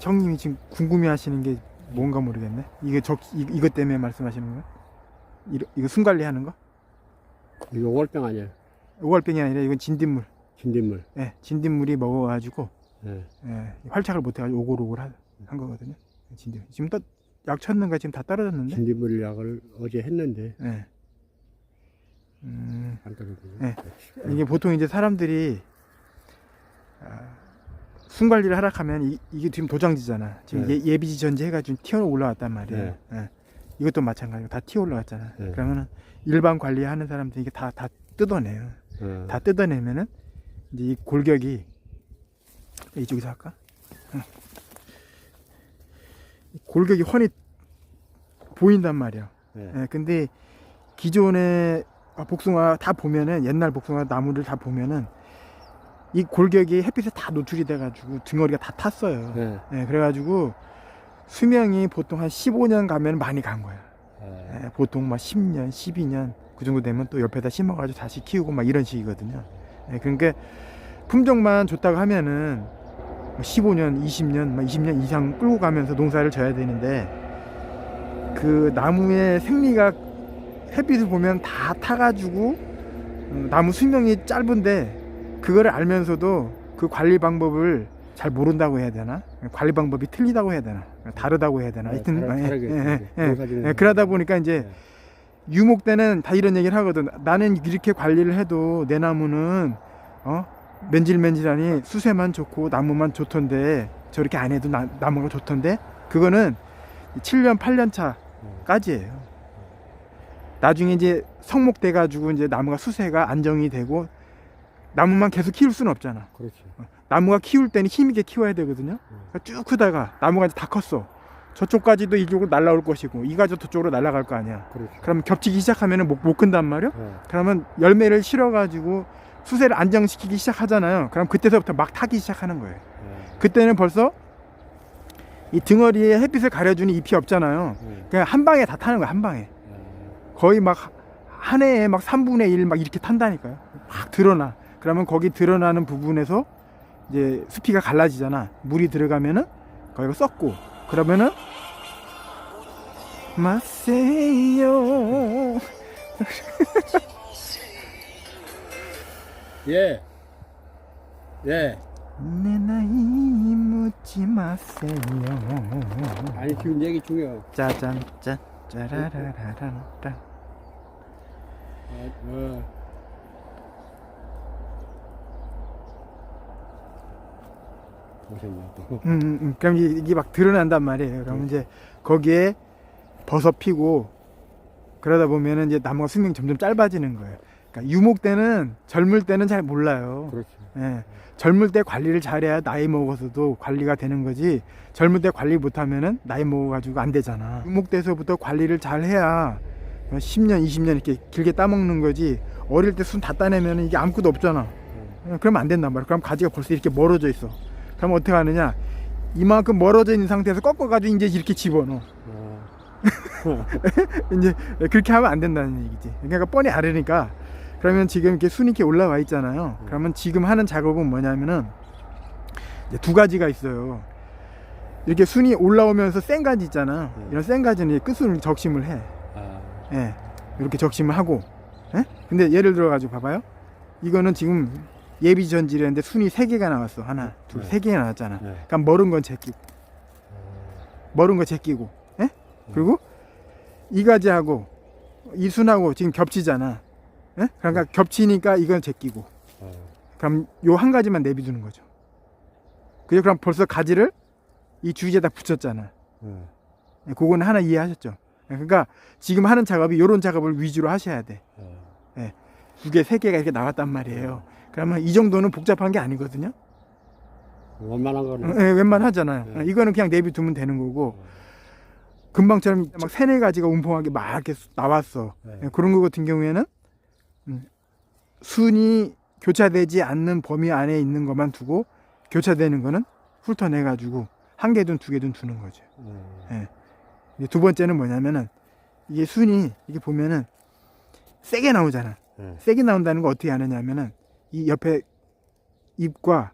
형님이 지금 궁금해하시는 게 뭔가 모르겠네. 이것 때문에 말씀하시는 거야? 이거 숨 관리하는 거? 이거 월병 아니야? 오갈병이 아니라 이건 진딧물. 진딧물. 예, 진딧물이 먹어가지고 예. 활착을 못해가지고 오골오골 한 거거든요. 진딧물. 지금 또 약 쳤는가 지금 다 떨어졌는데. 진딧물 약을 어제 했는데 예. 안 떨어지네. 예. 이게 보통 이제 사람들이 숨 관리를 하락하면 이게 지금 도장지잖아. 지금 네. 예비지 전지 해가지고 튀어 올라왔단 말이에요. 네. 예. 이것도 마찬가지고 다 튀어 올라왔잖아. 네. 그러면은 일반 관리하는 사람들이 이게 다 뜯어내요. 다 뜯어내면은 이제 이 골격이 이쪽에서 할까? 이 골격이 훤히 보인단 말이야. 네. 예, 근데 기존의 복숭아 다 보면은 옛날 복숭아 나무를 다 보면은 이 골격이 햇빛에 다 노출이 돼가지고 등어리가 다 탔어요. 네. 예, 그래가지고 수명이 보통 한 15년 가면 많이 간 거야. 예, 보통 막 10년, 12년 그 정도 되면 또 옆에다 심어가지고 다시 키우고 막 이런 식이거든요. 예, 그러니까 품종만 좋다고 하면은 15년, 20년, 막 20년 이상 끌고 가면서 농사를 져야 되는데 그 나무의 생리가 햇빛을 보면 다 타가지고 나무 수명이 짧은데 그거를 알면서도 그 관리 방법을 잘 모른다고 해야 되나? 관리 방법이 틀리다고 해야 되나? 다르다고 해야 되나? 하여튼 그러다 보니까 이제 유목 때는 다 이런 얘기를 하거든. 나는 이렇게 관리를 해도 내 나무는 맨질맨질하니 수세만 좋고 나무만 좋던데 저렇게 안 해도 나무가 좋던데 그거는 7년 8년 차까지예요. 나중에 이제 성목돼 가지고 이제 나무가 수세가 안정이 되고 나무만 계속 키울 수는 없잖아. 그렇지. 나무가 키울 때는 힘있게 키워야 되거든요. 그러니까 쭉 크다가 나무가 이제 다 컸어. 저쪽까지도 이쪽으로 날아올 것이고 이가지고 저쪽으로 날아갈 거 아니야. 그렇지. 그럼 겹치기 시작하면은 못 큰단 말이야. 그러면 열매를 실어가지고 수세를 안정시키기 시작하잖아요. 그럼 그때서부터 막 타기 시작하는 거예요. 그때는 벌써 이 등어리에 햇빛을 가려주는 잎이 없잖아요. 그냥 한 방에 다 타는 거야. 한 방에. 거의 막 한 해에 막 3분의 1 막 이렇게 탄다니까요. 막 드러나. 그러면 거기 드러나는 부분에서 이제 숲이가 갈라지잖아. 물이 들어가면은 거기가 썩고 그러면은 마세요. 예. 예. 내 나이 묻지 마세요. 아니 지금 얘기 중요해. 짜잔 짠 짜라라라란 보셨냐 또. 그럼 이게 막 드러난단 말이에요. 그러면 이제 거기에 버섯 피고 그러다 보면은 이제 나무가 수명이 점점 짧아지는 거예요. 그러니까 유목 때는 젊을 때는 잘 몰라요. 그렇지. 예. 젊을 때 관리를 잘해야 나이 먹어서도 관리가 되는 거지. 젊을 때 관리 못하면은 나이 먹어가지고 안 되잖아. 유목 때서부터 관리를 잘해야 10년, 20년 이렇게 길게 따먹는 거지. 어릴 때 순 다 따내면은 이게 아무것도 없잖아. 그러면 안 된단 말이야. 그럼 가지가 벌써 이렇게 멀어져 있어. 그럼 어떻게 하느냐? 이만큼 멀어져 있는 상태에서 꺾어가지고 이제 이렇게 집어넣어. 이제 그렇게 하면 안 된다는 얘기지. 그러니까 뻔히 알으니까. 그러면 지금 이렇게 순이 이렇게 올라와 있잖아요. 그러면 지금 하는 작업은 뭐냐면은 이제 두 가지가 있어요. 이렇게 순이 올라오면서 센 가지 있잖아. 이런 센 가지는 끝순을 적심을 해. 예. 이렇게 적심을 하고. 예? 근데 예를 들어 가지고 봐봐요. 이거는 지금 예비 전지라는데 순이 3개가 나왔어. 하나, 둘, 3개가 나왔잖아. 그러니까 멀은 건 제끼고. 멀은 거 제끼고. 예? 그리고 이 가지하고 이 순하고 지금 겹치잖아. 예? 그러니까 겹치니까 이건 제끼고. 그럼 요 한 가지만 내비두는 거죠. 그럼 벌써 가지를 이 주위에다 붙였잖아. 그거는 하나 이해하셨죠? 그러니까 지금 하는 작업이 요런 작업을 위주로 하셔야 돼. 2개, 3개가 이렇게 나왔단 말이에요. 그러면 이 정도는 복잡한 게 아니거든요. 웬만한 거는. 예, 웬만하잖아요. 이거는 그냥 내비두면 되는 거고. 금방처럼 막 3, 4가지가 움펑하게 막 이렇게 나왔어. 그런 거 같은 경우에는 순이 교차되지 않는 범위 안에 있는 것만 두고 교차되는 거는 훑어내가지고 1개든 2개든 두는 거죠. 두 번째는 뭐냐면은 이게 순이 이게 보면은 세게 나오잖아. 세게 나온다는 거 어떻게 하느냐면은 이 옆에 잎과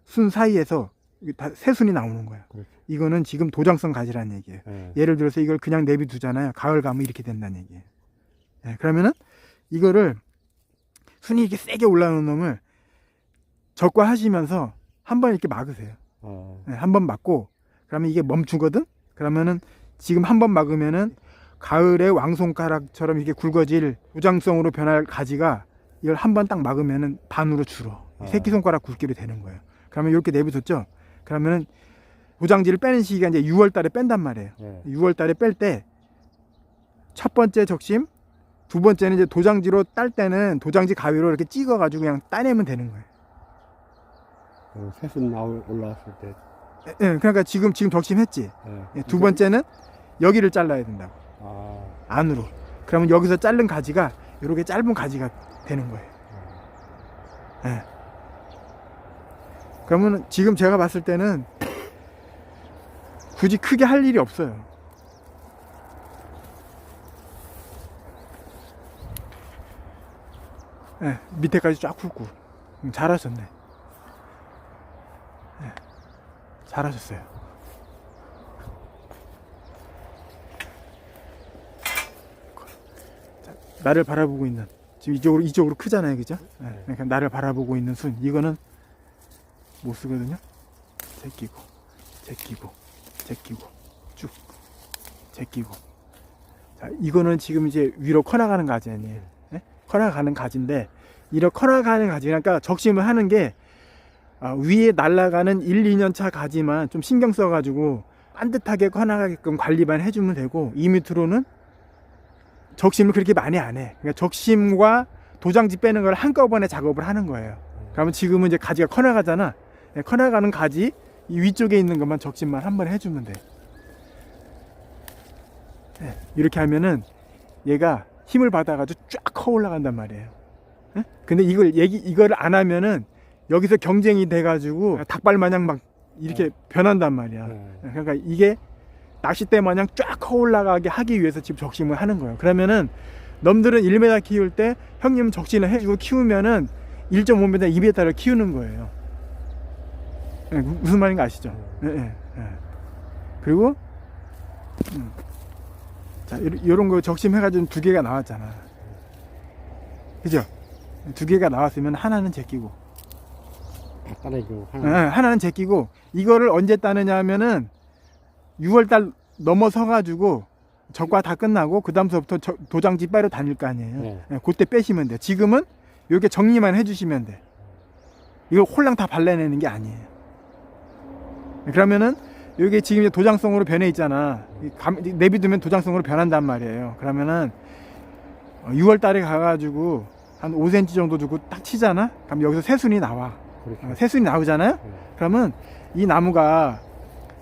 순 사이에서 이게 다 새순이 나오는 거야. 그렇죠. 이거는 지금 도장성 가지라는 얘기예요. 예. 예를 들어서 이걸 그냥 내비두잖아요. 가을 가면 이렇게 된다는 얘기예요. 예, 그러면은 이거를 순이 이렇게 세게 올라오는 놈을 적과하시면서 한번 이렇게 막으세요. 예, 한번 막고 그러면 이게 멈추거든. 그러면은 지금 한번 막으면은 가을에 왕손가락처럼 이렇게 굵어질 도장성으로 변할 가지가 이걸 한번 딱 막으면은 반으로 줄어. 새끼손가락 굵기로 되는 거예요. 그러면 이렇게 내비뒀죠. 그러면은 도장지를 빼는 시기가 이제 6월 달에 뺀단 말이에요. 예. 6월 달에 뺄 때 첫 번째 적심, 두 번째는 이제 도장지로 딸 때는 도장지 가위로 이렇게 찍어 가지고 그냥 따내면 되는 거예요. 새순 올라왔을 때. 예, 그러니까 지금 적심했지. 예. 예, 두 번째는 여기를 잘라야 된다고. 안으로. 그러면 여기서 자른 가지가 이렇게 짧은 가지가 되는 거예요. 예. 그러면 지금 제가 봤을 때는 굳이 크게 할 일이 없어요. 예, 밑에까지 쫙 훑고. 잘하셨네. 예, 잘하셨어요. 자, 나를 바라보고 있는, 지금 이쪽으로 크잖아요, 그죠? 예, 그러니까 나를 바라보고 있는 순. 이거는 못 쓰거든요. 제끼고, 제끼고, 제끼고, 쭉, 제끼고. 자, 이거는 지금 이제 위로 커나가는 가지 아니에요. 예? 커나가는 가지인데, 이런 커나가는 가지, 그러니까 적심을 하는 게, 위에 날아가는 1, 2년 차 가지만 좀 신경 써가지고 반듯하게 커나가게끔 관리만 해주면 되고, 이 밑으로는 적심을 그렇게 많이 안 해. 그러니까 적심과 도장지 빼는 걸 한꺼번에 작업을 하는 거예요. 그러면 지금은 이제 가지가 커나가잖아. 커나가는 가지 이 위쪽에 있는 것만 적심만 한번 해주면 돼. 네, 이렇게 하면은 얘가 힘을 받아가지고 쫙 커 올라간단 말이에요. 네? 근데 이거를 안 하면은 여기서 경쟁이 돼가지고 닭발 마냥 막 이렇게 변한단 말이야. 그러니까 이게 낚싯대 마냥 쫙 커 올라가게 하기 위해서 지금 적심을 하는 거예요. 그러면은 넘들은 1m 키울 때 형님 적심을 해주고 키우면은 1.5m, 2m를 키우는 거예요. 네, 무슨 말인지 아시죠? 네. 그리고 자, 이런 거 적심해가지고 2개가 나왔잖아. 그죠? 2개가 나왔으면 하나는 제끼고, 다 따내고 하나는 제끼고, 이거를 언제 따느냐 하면은 6월달 넘어서가지고 적과 다 끝나고 그 다음서부터 도장지 빼러 다닐 거 아니에요. 그때 빼시면 돼. 지금은 이렇게 정리만 해주시면 돼. 이걸 홀랑 다 발라내는 게 아니에요. 그러면은 이게 지금 이제 도장성으로 변해 있잖아. 내비두면 도장성으로 변한단 말이에요. 그러면은 6월 달에 가가지고 한 5cm 정도 주고 딱 치잖아. 그럼 여기서 새순이 나와. 그렇죠. 새순이 나오잖아요. 그러면 이 나무가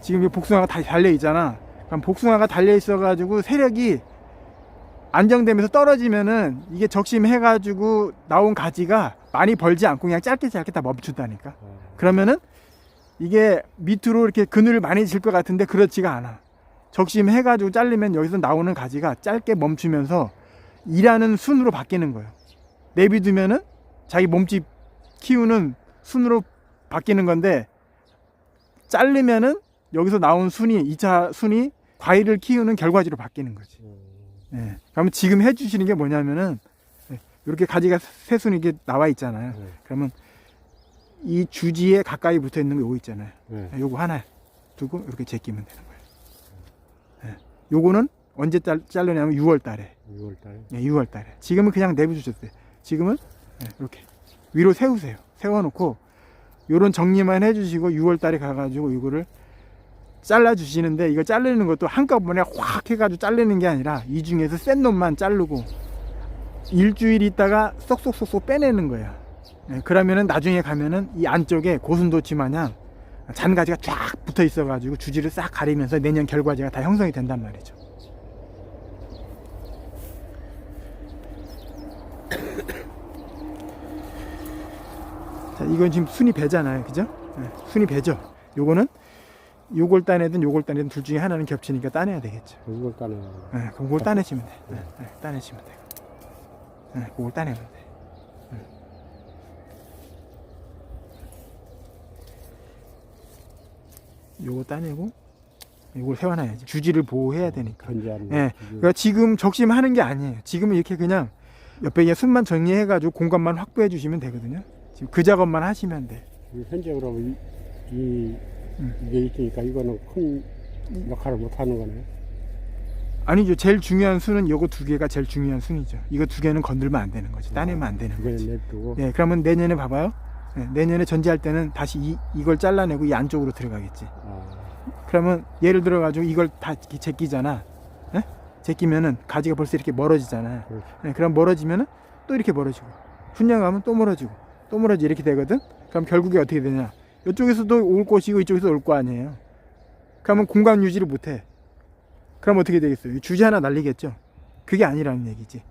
지금 복숭아가 다 달려 있잖아. 그럼 복숭아가 달려 있어가지고 세력이 안정되면서 떨어지면은 이게 적심해가지고 나온 가지가 많이 벌지 않고 그냥 짧게 다 멈춘다니까. 그러면은 이게 밑으로 이렇게 그늘을 많이 질 것 같은데 그렇지가 않아. 적심해가지고 자르면 여기서 나오는 가지가 짧게 멈추면서 일하는 순으로 바뀌는 거예요. 내비두면은 자기 몸집 키우는 순으로 바뀌는 건데, 자르면은 여기서 나온 순이 2차 순이 과일을 키우는 결과지로 바뀌는 거지. 네. 그러면 지금 해주시는 게 뭐냐면은 이렇게 가지가 새순이 이게 나와 있잖아요. 그러면 이 주지에 가까이 붙어 있는 거 요거 있잖아요. 요거 하나 두고 이렇게 제끼면 되는 거예요. 요거는 언제 자르냐면 6월 달에. 6월 달에. 6월 달에. 지금은 그냥 내비두셨어요. 지금은 이렇게 위로 세우세요. 세워놓고 요런 정리만 해주시고 6월 달에 가가지고 이거를 잘라주시는데, 이거 자르는 것도 한꺼번에 확 해가지고 자르는 게 아니라 이 중에서 센 놈만 자르고 일주일 있다가 쏙쏙쏙쏙 빼내는 거야. 그러면은 나중에 가면은 이 안쪽에 고슴도치 마냥 잔가지가 쫙 붙어 있어가지고 주지를 싹 가리면서 내년 결과지가 다 형성이 된단 말이죠. 자, 이건 지금 순이 배잖아요, 그죠? 순이 배죠. 요거는 요걸 따내든 요걸 따내든 둘 중에 하나는 겹치니까 따내야 되겠죠. 6월 달에. 그럼 그걸 따내시면 돼. 따내시면 돼요. 그걸 따내면 돼. 요거 따내고 이걸 세워놔야지. 주지를 보호해야 되니까. 견제하는 예. 그러니까 지금 적심하는 게 아니에요. 지금은 이렇게 그냥 옆에 그냥 순만 정리해가지고 공간만 확보해 주시면 되거든요. 지금 그 작업만 하시면 돼. 현재 그러면 이게 있으니까 이거는 큰 역할을 못 하는 거네. 아니죠. 제일 중요한 수는 요거 두 개가 제일 중요한 순이죠. 이거 두 개는 건들면 안 되는 거지. 따내면 안 되는 이거는 거지. 냅두고. 예, 그러면 내년에 봐봐요. 예, 내년에 전지할 때는 다시 이걸 잘라내고 이 안쪽으로 들어가겠지. 그러면 예를 들어 가지고 이걸 다 제끼잖아. 예? 제끼면은 가지가 벌써 이렇게 멀어지잖아. 그렇지. 예, 그럼 멀어지면은 또 이렇게 멀어지고 훈련 가면 또 멀어지고 또 멀어지 이렇게 되거든. 그럼 결국에 어떻게 되냐? 이쪽에서도 올 것이고 이쪽에서 올 거 아니에요. 그러면 공간 유지를 못해. 그럼 어떻게 되겠어요? 주지 하나 날리겠죠. 그게 아니라는 얘기지.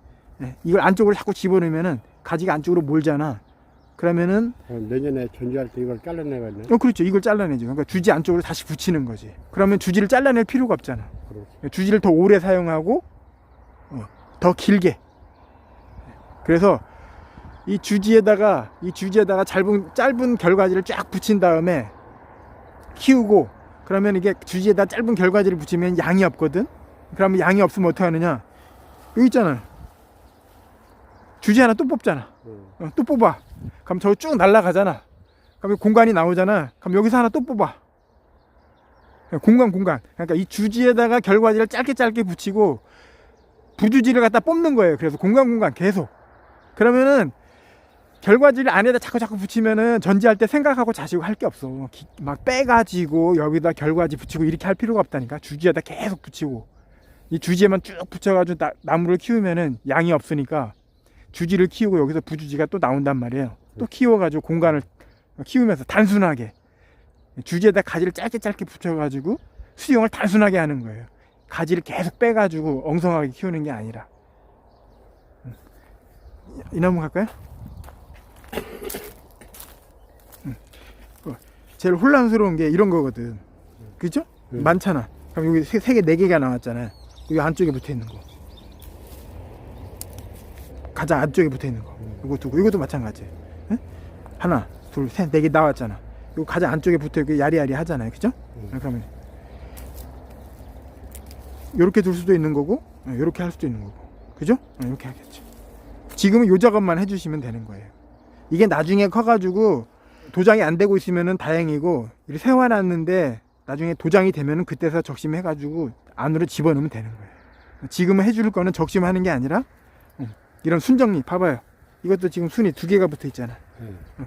예, 이걸 안쪽으로 자꾸 집어넣으면은 가지가 안쪽으로 몰잖아. 그러면은 내년에 전지할 때 이걸 잘라내겠네. 그렇죠. 이걸 잘라내죠. 그러니까 주지 안쪽으로 다시 붙이는 거지. 그러면 주지를 잘라낼 필요가 없잖아. 그렇지. 주지를 더 오래 사용하고 더 길게. 그래서 이 주지에다가 짧은 결과지를 쫙 붙인 다음에 키우고, 그러면 이게 주지에다 짧은 결과지를 붙이면 양이 없거든. 그러면 양이 없으면 어떻게 하느냐? 여기 있잖아. 주지 하나 또 뽑잖아. 또 뽑아. 그럼 저거 쭉 날아가잖아. 그럼 공간이 나오잖아. 그럼 여기서 하나 또 뽑아. 공간. 그러니까 이 주지에다가 결과지를 짧게 붙이고 부주지를 갖다 뽑는 거예요. 그래서 공간 계속. 그러면은 결과지를 안에다 자꾸 붙이면은 전지할 때 생각하고 자시고 할 게 없어. 막 빼가지고 여기다 결과지 붙이고 이렇게 할 필요가 없다니까. 주지에다 계속 붙이고 이 주지에만 쭉 붙여가지고 나무를 키우면은 양이 없으니까 주지를 키우고 여기서 부주지가 또 나온단 말이에요. 또 키워가지고 공간을 키우면서 단순하게 주지에다 가지를 짧게 붙여가지고 수영을 단순하게 하는 거예요. 가지를 계속 빼가지고 엉성하게 키우는 게 아니라. 이 나무 갈까요? 제일 혼란스러운 게 이런 거거든. 그죠? 많잖아. 그럼 여기 세 개, 네 개가 나왔잖아. 여기 안쪽에 붙어 있는 거. 가장 안쪽에 붙어 있는 거. 이거 두고, 이것도 마찬가지. 응? 하나, 둘, 셋, 네 개 나왔잖아. 이거 가장 안쪽에 붙어 있고 야리야리 하잖아요. 그죠? 그러면 요렇게 둘 수도 있는 거고, 요렇게 할 수도 있는 거고. 그죠? 이렇게 하겠죠. 지금은 요 작업만 해주시면 되는 거예요. 이게 나중에 커가지고 도장이 안 되고 있으면은 다행이고, 이렇게 세워놨는데 나중에 도장이 되면은 그때서 적심해가지고 안으로 집어넣으면 되는 거예요. 지금은 해줄 거는 적심하는 게 아니라 이런 순정리 봐봐요. 이것도 지금 순이 두 개가 붙어 있잖아.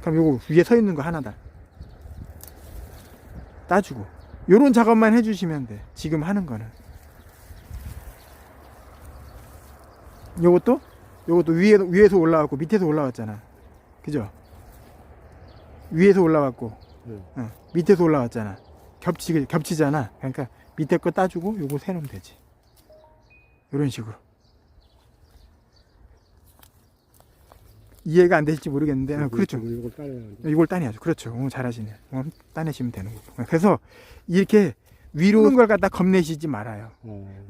그럼 요거 위에 서 있는 거 하나다 따주고 요런 작업만 해주시면 돼. 지금 하는 거는. 요것도 위에서 올라왔고 밑에서 올라왔잖아. 그죠? 위에서 올라왔고 밑에서 올라왔잖아. 겹치잖아. 그러니까 밑에 거 따주고 요거 세놓으면 되지. 요런 식으로. 이해가 안 되실지 모르겠는데 그렇죠. 이걸 따내야죠. 그렇죠. 잘하시네. 따내시면 되는 거고. 그래서 이렇게 위로 세우는 걸 갖다 겁내시지 말아요.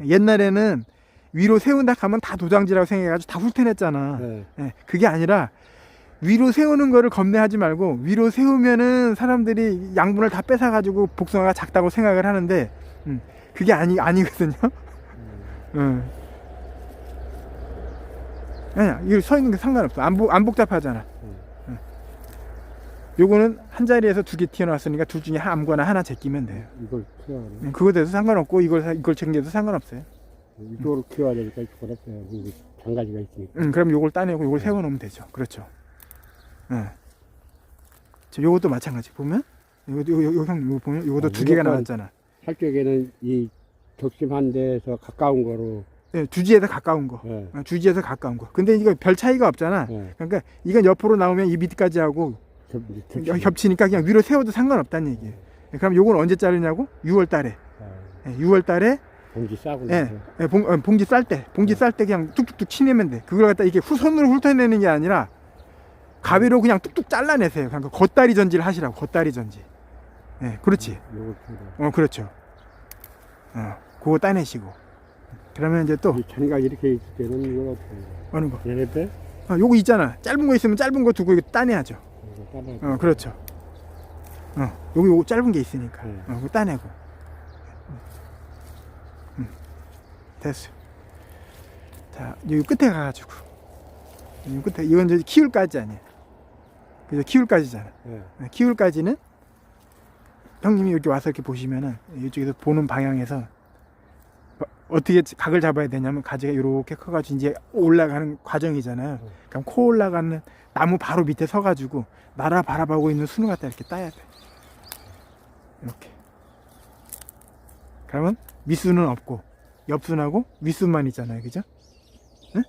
옛날에는 위로 세운다 하면 다 도장지라고 생각해가지고 다 훑어냈잖아. 그게 아니라 위로 세우는 거를 겁내하지 말고, 위로 세우면은 사람들이 양분을 다 뺏어가지고 복숭아가 작다고 생각을 하는데 그게 아니거든요. 아니야, 이거 서 있는 게 상관없어. 안 복잡하잖아. 요거는 한 자리에서 두 개 튀어나왔으니까 둘 중에 아무거나 하나 제끼면 돼요. 이걸 키워야 돼. 그거 돼도 상관없고 이걸 챙겨도 상관없어요. 이걸 키워야 되니까 이걸 했어요. 장가지가 있으니까. 그럼 요걸 따내고 요걸 세워놓으면 되죠. 그렇죠. 요것도 마찬가지. 보면 요거 보면 요것도 두 개가 나왔잖아. 살적에는 이 적심한 데서 가까운 거로. 네, 주지에서 가까운 거. 주지에서 가까운 거. 근데 이거 별 차이가 없잖아. 그러니까 이건 옆으로 나오면 이 밑까지 하고 겹치니까 그냥 위로 세워도 상관없다는 얘기예요. 그럼 요건 언제 자르냐고? 6월 달에. 6월 달에 봉지 싸고. 봉지 쌀 때 그냥 뚝뚝뚝 치내면 돼. 그걸 갖다 이렇게 손으로 훑어내는 게 아니라 가위로 그냥 뚝뚝 잘라내세요. 그러니까 겉다리 전지를 하시라고. 겉다리 전지. 그렇지. 그렇죠. 그거 따내시고. 그러면 이제 또 자니가 이렇게 있을 때는 이거 어떻게 어느 거? 얘네 때? 요거 있잖아. 짧은 거 있으면 짧은 거 두고 이거 따내야죠. 그렇죠. 여기 요거 짧은 게 있으니까. 그거 따내고. 됐어. 자, 여기 끝에 가가지고. 여기 끝에, 이건 이제 키울까지 아니야. 그죠? 키울까지잖아. 키울까지는 형님이 이렇게 와서 이렇게 보시면은 이쪽에서 보는 방향에서 어떻게 각을 잡아야 되냐면 가지가 이렇게 커가지고 이제 올라가는 과정이잖아요. 그럼 코 올라가는 나무 바로 밑에 서가지고 나라 바라보고 있는 순을 갖다 이렇게 따야 돼. 이렇게. 그러면 밑순은 없고 옆순하고 윗순만 있잖아요, 그죠? 네?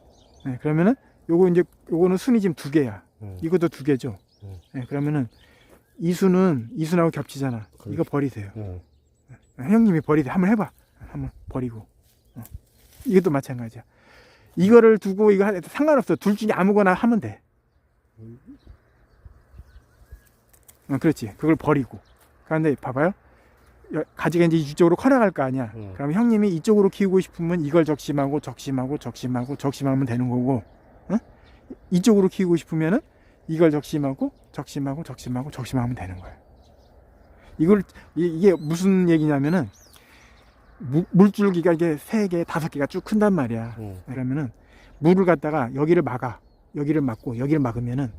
네, 그러면은 요거 이제 요거는 순이 지금 2개야. 이것도 2개죠. 네, 그러면은 이 순은 이 순하고 겹치잖아. 그렇지. 이거 버리세요. 형님이 버리세요. 한번 해봐. 한번 버리고. 이것도 마찬가지야. 이거를 두고 이거 상관없어. 둘 중에 아무거나 하면 돼. 그렇지. 그걸 버리고. 그런데 봐봐요. 가지가 이제 이쪽으로 커나갈 거 아니야. 그럼 형님이 이쪽으로 키우고 싶으면 이걸 적심하고 적심하면 되는 거고, 이쪽으로 키우고 싶으면은 이걸 적심하면 되는 거야. 이게 무슨 얘기냐면은 물줄기가 이게 3개, 5개가 쭉 큰단 말이야. 그러면은 물을 갖다가 여기를 막아, 여기를 막고 여기를 막으면은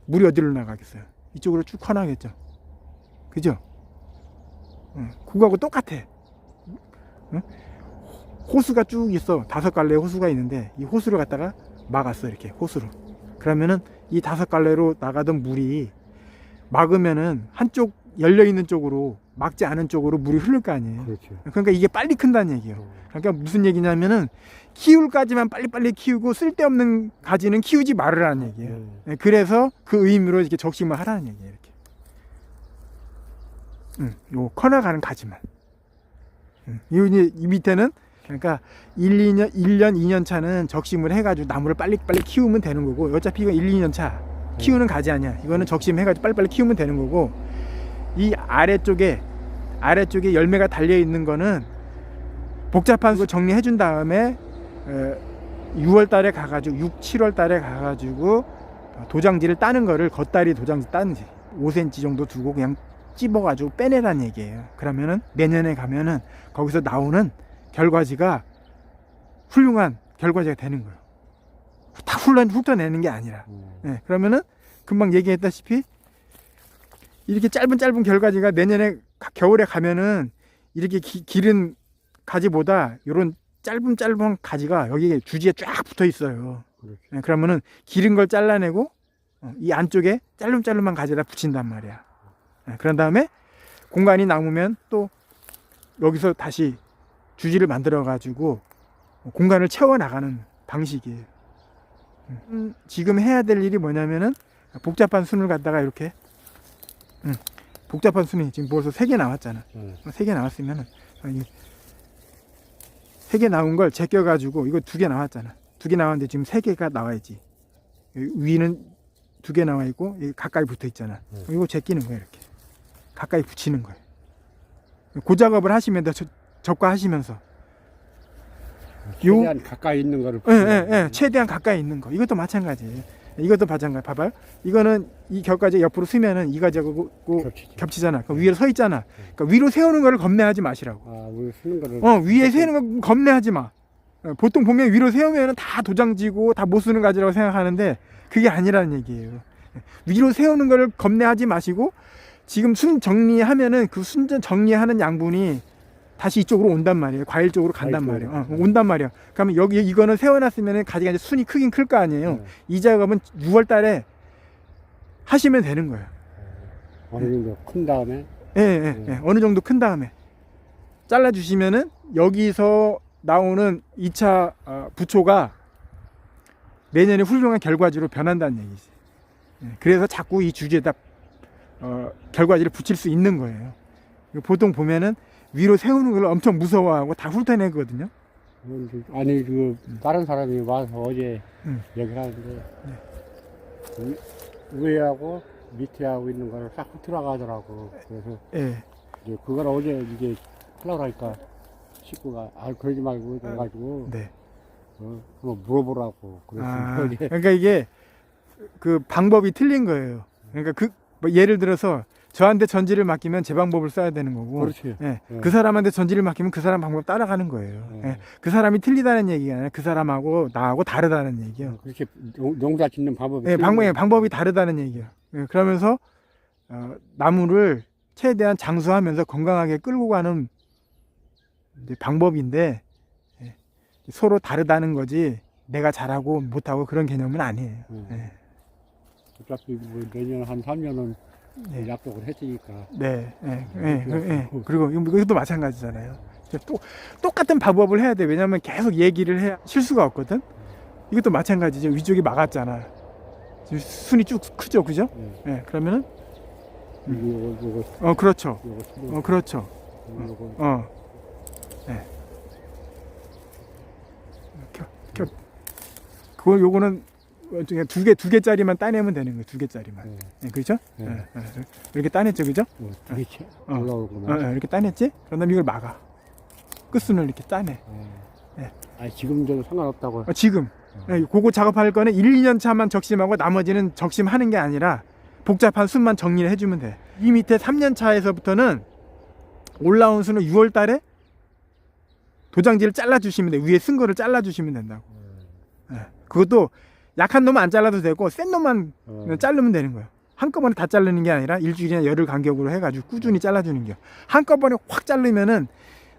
물이 어디로 나가겠어요? 이쪽으로 쭉 커나겠죠. 그죠? 그거하고 똑같아. 호수가 쭉 있어. 5갈래 호수가 있는데 이 호수를 갖다가 막았어. 이렇게 호수로. 그러면은 이 5갈래로 나가던 물이 막으면은 한쪽 열려있는 쪽으로, 막지 않은 쪽으로 물이 흐를 거 아니에요. 그렇죠. 그러니까 이게 빨리 큰다는 얘기예요. 그러니까 무슨 얘기냐면은 키울 가지만 빨리빨리 키우고 쓸데없는 가지는 키우지 말으라는 얘기예요. 그래서 그 의미로 이렇게 적심을 하라는 얘기예요. 이렇게. 요 커나가는 가지만. 이 밑에는 그러니까 1년, 2년 차는 적심을 해가지고 나무를 빨리빨리 키우면 되는 거고, 어차피 이거 1, 2년 차 키우는 가지 아니야. 이거는 적심해가지고 빨리빨리 키우면 되는 거고, 이 아래쪽에 열매가 달려있는 거는 복잡한 거 정리해 준 다음에 6월 달에 가가지고 7월 달에 가가지고 도장지를 따는 거를 겉다리 도장지 따는지 5cm 정도 두고 그냥 찝어가지고 빼내라는 얘기예요. 그러면은 내년에 가면은 거기서 나오는 결과지가 훌륭한 결과지가 되는 거예요. 다 훑어내는 게 아니라. 네, 그러면은 금방 얘기했다시피 이렇게 짧은 결과지가 내년에 겨울에 가면은 이렇게 길은 가지보다 이런 짧은 가지가 여기에 주지에 쫙 붙어 있어요. 네, 그러면은 기른 걸 잘라내고 이 안쪽에 짧은 가지에다 붙인단 말이야. 네, 그런 다음에 공간이 남으면 또 여기서 다시 주지를 만들어 가지고 공간을 채워 나가는 방식이에요. 지금 해야 될 일이 뭐냐면은 복잡한 순을 갖다가 이렇게 복잡한 순이 지금 벌써 3개 나왔잖아. 3개 나왔으면은 3개 나온 걸 제껴 가지고 이거 2개 나왔잖아. 2개 나왔는데 지금 3개가 나와야지. 위는 2개 나와 있고 가까이 붙어 있잖아. 이거 제끼는 거야. 이렇게 가까이 붙이는 거예요. 그 작업을 하시면 더 접과하시면서 최대한 가까이 있는 거를 최대한 가까이 있는 거. 이것도 마찬가지예요. 이것도 마찬가지. 봐봐요. 이거는 이 겹가지 옆으로 쓰면은 이 가지하고 겹치잖아. 그 위에 서 있잖아. 그러니까 위로 세우는 거를 겁내하지 마시라고. 위로 세우는 거를. 위에 세우는 거 겁내하지 마. 보통 보면 위로 세우면은 다 도장지고 다 못 쓰는 가지라고 생각하는데 그게 아니라는 얘기예요. 위로 세우는 거를 겁내하지 마시고 지금 순 정리하면은 그 순 정리하는 양분이 다시 이쪽으로 온단 말이에요. 과일 쪽으로 간단 말이에요. 온단 말이에요. 그러면 여기 이거는 세워놨으면 가지가 이제 순이 크긴 클 거 아니에요. 이 작업은 6월 달에 하시면 되는 거예요. 어느 정도 큰 다음에. 어느 정도 큰 다음에 잘라주시면은 여기서 나오는 2차 부초가 내년에 훌륭한 결과지로 변한다는 얘기지. 그래서 자꾸 이 주지에다 결과지를 붙일 수 있는 거예요. 보통 보면은 위로 세우는 걸 엄청 무서워하고 다 훑어내거든요. 아니 다른 사람이 와서 어제 얘기를 하는데 위에하고 밑에하고 있는 거를 싹 들어가더라고. 그래서 이제 그걸 어제 이게 하려고 하니까 식구가 그러지 말고 해가지고 한번 물어보라고. 그러니까 이게 그 방법이 틀린 거예요. 그러니까 뭐 예를 들어서 저한테 전지를 맡기면 제 방법을 써야 되는 거고, 그렇지. 예, 예. 그 사람한테 전지를 맡기면 그 사람 방법 따라가는 거예요. 예. 예, 그 사람이 틀리다는 얘기가 아니라 그 사람하고 나하고 다르다는 얘기예요. 그렇게 농사 짓는 방법이 예, 방법이 다르다는 얘기예요. 예, 그러면서 나무를 최대한 장수하면서 건강하게 끌고 가는 이제 방법인데, 예, 서로 다르다는 거지 내가 잘하고 못하고 그런 개념은 아니에요. 예. 어차피 뭐 내년 한 3년은 네. 약속을 했으니까. 네, 그리고 이것도 마찬가지잖아요. 똑같은 방법을 해야 돼. 왜냐면 계속 얘기를 해야 실수가 없거든. 이것도 마찬가지죠. 위쪽이 막았잖아. 지금 순이 쭉 크죠, 그죠? 네, 그러면은 요거 그렇죠. 요거 그렇죠. 요거 네. 요거는 두 개짜리만 따내면 되는 거예요. 2개짜리만. 네, 그렇죠? 네. 이렇게 따냈죠, 그죠? 두개 올라오구나. 이렇게 따냈지? 그런 다음에 이걸 막아. 끝순을 이렇게 따내. 아니 지금 저 상관없다고. 지금. 그거 작업할 거는 1, 2년 차만 적심하고 나머지는 적심하는 게 아니라 복잡한 순만 정리를 해주면 돼. 이 밑에 3년 차에서부터는 올라온 순을 6월 달에 도장지를 잘라주시면 돼. 위에 쓴 거를 잘라주시면 된다고. 그것도 약한 놈은 안 잘라도 되고 센 놈만 자르면 되는 거예요. 한꺼번에 다 자르는 게 아니라 일주일이나 열흘 간격으로 해가지고 꾸준히 잘라주는 거예요. 한꺼번에 확 자르면은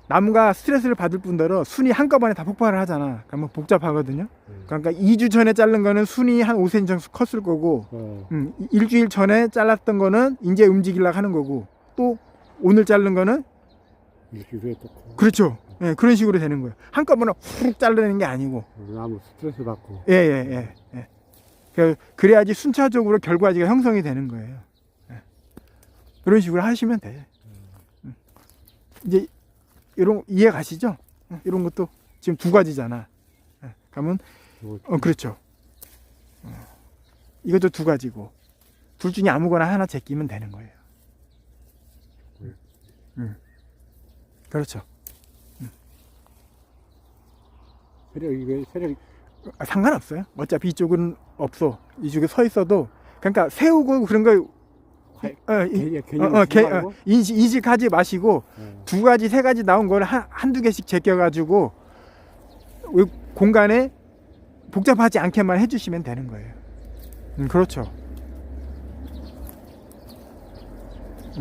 나무가 스트레스를 받을 뿐더러 순이 한꺼번에 다 폭발을 하잖아. 그러면 복잡하거든요. 그러니까 2주 전에 자른 거는 순이 한 5cm 정도 컸을 거고, 일주일 전에 잘랐던 거는 이제 움직이려고 하는 거고, 또 오늘 자른 거는 일주일에 또 그렇죠. 예, 그런 식으로 되는 거예요. 한꺼번에 훅 자르는 게 아니고. 나무 스트레스 받고. 예. 그래야지 순차적으로 결과지가 형성이 되는 거예요. 그런 식으로 하시면 돼. 이제 이런 이해 가시죠? 이런 것도 지금 2가지잖아. 그러면 그렇죠. 이것도 2가지고 둘 중에 아무거나 하나 제끼면 되는 거예요. 그렇죠. 세력 상관없어요. 어차피 이쪽은 없어. 이쪽에 서 있어도 그러니까 세우고 그런 거 인식하지 마시고 2가지 3가지 나온 걸 한두 개씩 제껴가지고 공간에 복잡하지 않게만 해주시면 되는 거예요. 그렇죠.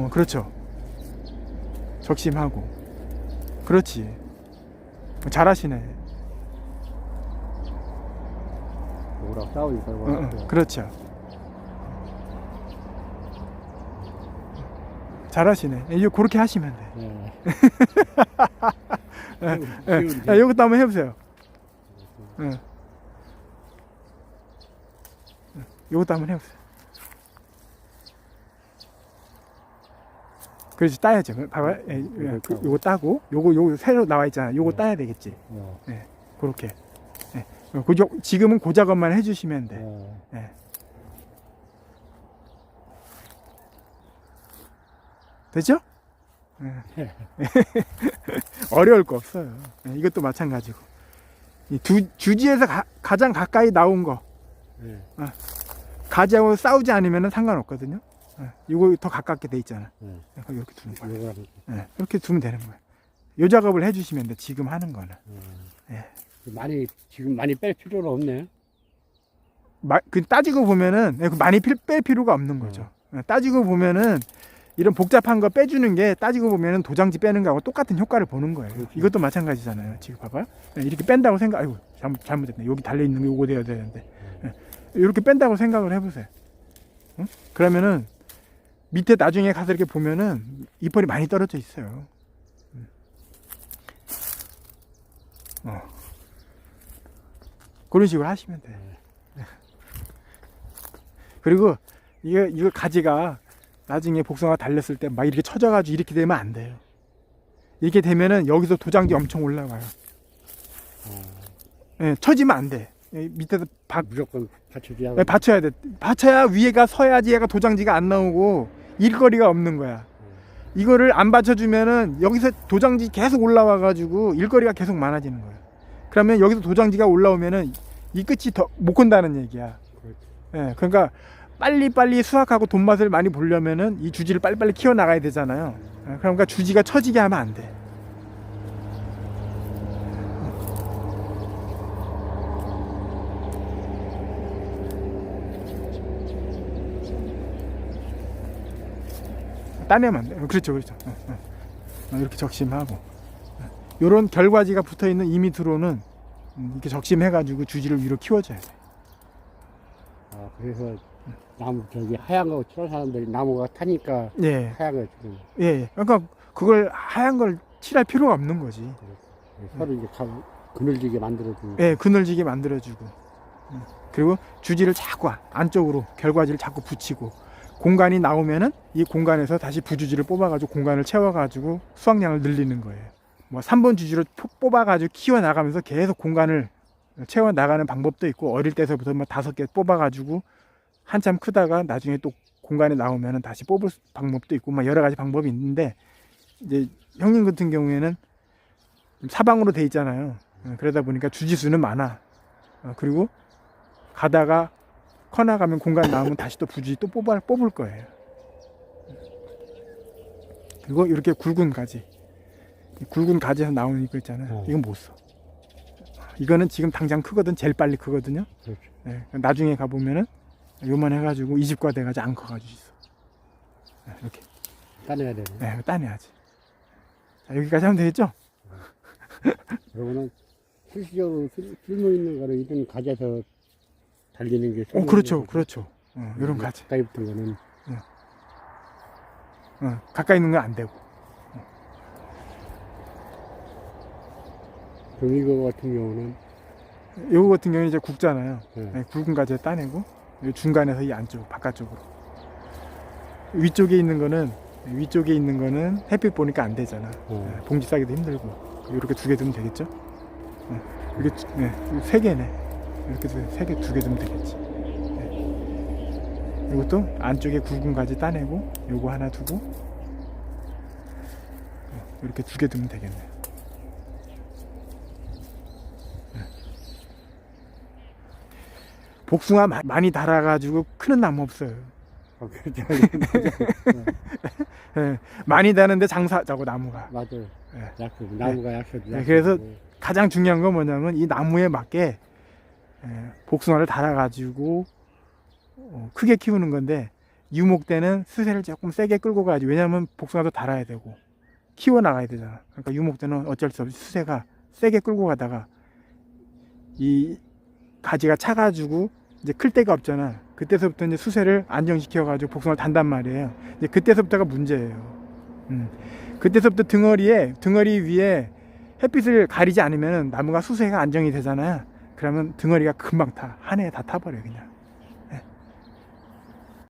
그렇죠. 적심하고. 그렇지. 잘하시네. 뭐랑 싸우니까. 그렇죠. 잘하시네. 이제 그렇게 하시면 돼. 이것도 한번 해보세요. 이것도 한번 해보세요. 그렇지, 따야죠. 봐봐. 요거 따고, 요거 새로 나와 있잖아. 요거 따야 되겠지. 그렇게. 지금은 그 작업만 해주시면 돼. 되죠? 어려울 거 없어요. 이것도 마찬가지고. 이 주지에서 가장 가까이 나온 거. 가지하고 싸우지 않으면 상관없거든요. 이거 더 가깝게 돼 있잖아. 이렇게 두는 거야. 이렇게 두면 되는 거야. 이 작업을 해주시면 돼. 지금 하는 거는. 지금 많이 뺄 필요는 없네. 따지고 보면은 많이 뺄 필요가 없는 거죠. 따지고 보면은 이런 복잡한 거 빼주는 게 따지고 보면은 도장지 빼는 거하고 똑같은 효과를 보는 거예요. 그렇지. 이것도 마찬가지잖아요. 지금 봐봐요. 이렇게 뺀다고 아이고 잘못됐네. 여기 달려 있는 거 요거 돼야 되는데. 이렇게 뺀다고 생각을 해보세요. 그러면은 밑에 나중에 가서 이렇게 보면은 잎벌이 많이 떨어져 있어요. 그런 식으로 하시면 돼. 그리고 이거 가지가 나중에 복숭아가 달렸을 때 막 이렇게 처져가지고 이렇게 되면 안 돼요. 이렇게 되면은 여기서 도장지 엄청 올라와요. 처지면 안 돼. 밑에서 무조건 받쳐줘야 받쳐야 돼. 받쳐야 위에가 서야지 얘가 도장지가 안 나오고 일거리가 없는 거야. 이거를 안 받쳐주면은 여기서 도장지 계속 올라와가지고 일거리가 계속 많아지는 거야. 그러면 여기서 도장지가 올라오면은 이 끝이 더 못 건다는 얘기야. 그러니까 빨리빨리 수확하고 돈맛을 많이 보려면은 이 주지를 빨리빨리 키워나가야 되잖아요. 그러니까 주지가 처지게 하면 안 돼. 따내면 안 돼. 그렇죠, 그렇죠. 이렇게 적심하고, 요런 결과지가 붙어있는 이 밑으로는 이렇게 적심해가지고 주지를 위로 키워줘야 돼. 아, 그래서 나무 저기 하얀 거 칠한 사람들이 나무가 타니까 예, 하얀 거 지금 예. 그러니까 그걸 하얀 걸 칠할 필요가 없는 거지. 서로 이제 그늘지게 만들어주고. 예, 그늘지게 만들어주고. 그리고 주지를 자꾸 안쪽으로 결과지를 자꾸 붙이고, 공간이 나오면은 이 공간에서 다시 부주지를 뽑아가지고 공간을 채워가지고 수확량을 늘리는 거예요. 뭐 3번 주지로 뽑아가지고 키워나가면서 계속 공간을 채워나가는 방법도 있고, 어릴 때서부터 뭐 5개 뽑아가지고 한참 크다가 나중에 또 공간에 나오면은 다시 뽑을 방법도 있고, 막 여러 가지 방법이 있는데, 이제 형님 같은 경우에는 사방으로 돼 있잖아요. 그러다 보니까 주지수는 많아. 그리고 가다가 커나가면 공간 나오면 다시 또 부주지 또 뽑을 거예요. 그리고 이렇게 굵은 가지, 굵은 가지에서 나오는 거 있잖아요. 이건 못 써. 이거는 지금 당장 크거든. 제일 빨리 크거든요. 그렇죠. 네, 나중에 가보면은 요만 해가지고 20과 돼가지고 안 커가지고 있어. 이렇게 따내야 되네. 네, 따내야지. 자, 여기까지 하면 되겠죠? 그러면은 실질적으로 쓸모 있는 거는 이런 가지에서 달리는 게. 그렇죠, 그렇죠. 이런 가지. 가까이 붙은 거는 가까이 있는 건 안 되고. 그럼 이거 같은 경우는 요거 같은 경우는 이제 굵잖아요. 네. 굵은 가지에 따내고, 요 중간에서 이 안쪽, 바깥쪽으로. 위쪽에 있는 거는 햇빛 보니까 안 되잖아. 봉지 싸기도 힘들고. 이렇게 2개 두면 되겠죠? 이게 3개네. 이렇게 3개, 2개 두면 되겠지. 이것도 안쪽에 굵은 가지 따내고, 요거 하나 두고, 이렇게 2개 두면 되겠네. 복숭아 많이 달아가지고 크는 나무 없어요. 그렇죠. 예, 많이 다는데 장사자고 나무가. 맞아요. 예. 약해. 나무가 약해도 네, 그래서 가장 중요한 건 뭐냐면 이 나무에 맞게 복숭아를 달아가지고 크게 키우는 건데, 유목 때는 수세를 조금 세게 끌고 가야지. 왜냐하면 복숭아도 달아야 되고 키워 나가야 되잖아. 그러니까 유목 때는 어쩔 수 없이 수세가 세게 끌고 가다가 이 가지가 차가지고 이제 클 데가 없잖아. 그때서부터 이제 수세를 안정시켜가지고 복숭아를 단단 말이에요. 이제 그때서부터가 문제예요. 그때서부터 등어리 위에 햇빛을 가리지 않으면 나무가 수세가 안정이 되잖아요. 그러면 등어리가 금방 타. 한 해에 다 타버려요, 그냥.